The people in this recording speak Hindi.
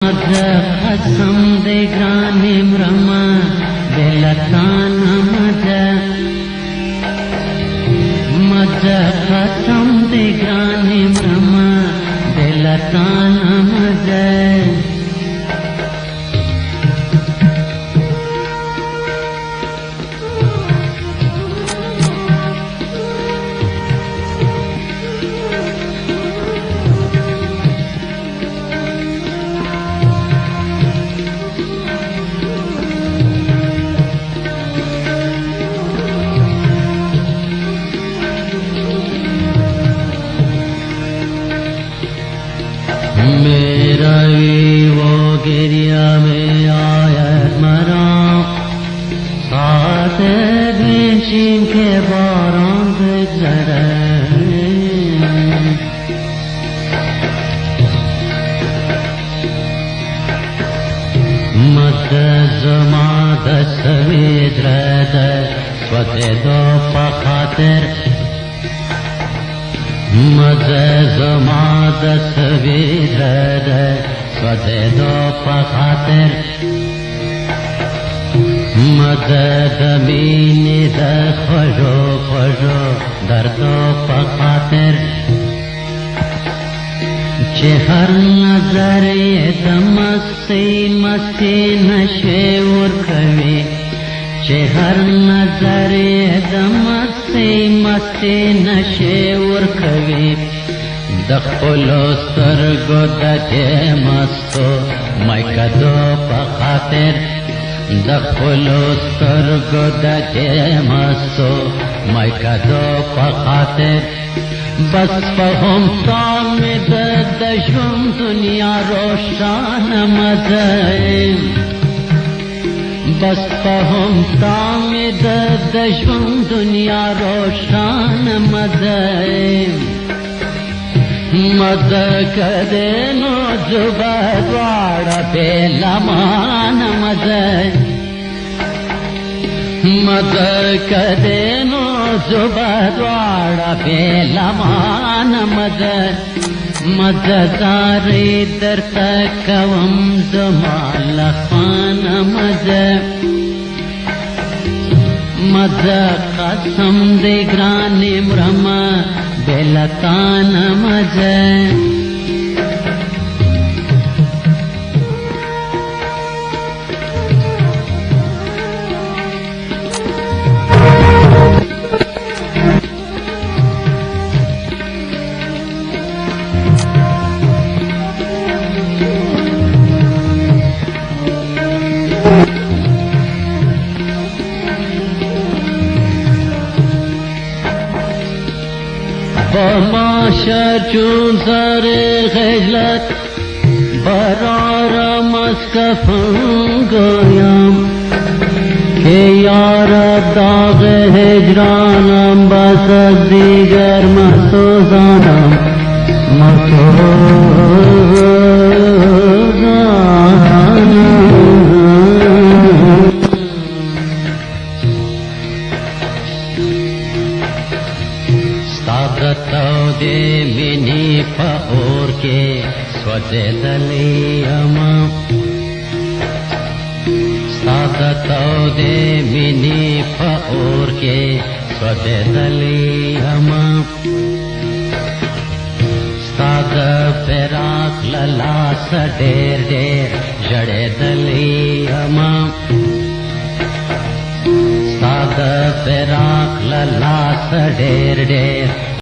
कसम दे ग्राने ब्रह्मा बेलताना मज कसम दे ग्राने ब्रह्मा बेलताना मज मेरा वो गिरिया में आया मरा साथ बेचिंग के बारां जरा मत जमा दस वेद्रद स्वते दो पखातर मज जमादस विद्रद स्वदे दो पखातर मद दमीनी द खजो खजो दर्दो पखातर चेहर नजर दमस्ती मस्ती नशे उर्खवे चेहर नजर दमस्ती मस्ती नशे उर्खवे दखलो सरगो दचे मस्तो मैकदो पखातिर दखलो सरगो दचे मस्तो मैकदो पखातिर बस पहुम सामिद दशम दुनिया रोशान मज़े बस पहुम सामिद दशम दुनिया रोशान मज़े मद कदे नो जुबद्वार बेलमान मज़े मद कदे नो जुबद्वार बेलमान मज़े मज़दारे दर तकवम जमाल खान मज़े मज कसम दे ग्राने ब्रह्मा बेलतान मज़े बमाशर चून सरे खजलत बरार मस्कफंगोयाम के यार दाग हिजरानम बस दीगर मसोजानम दे मिनी पौर के स्वदे दलियमा सादतो दे मिनी पौर के स्वदे दलियमा साद फेराक लला सडेर डेर जड़े दलियमा साद फेराक लला सडेर डेर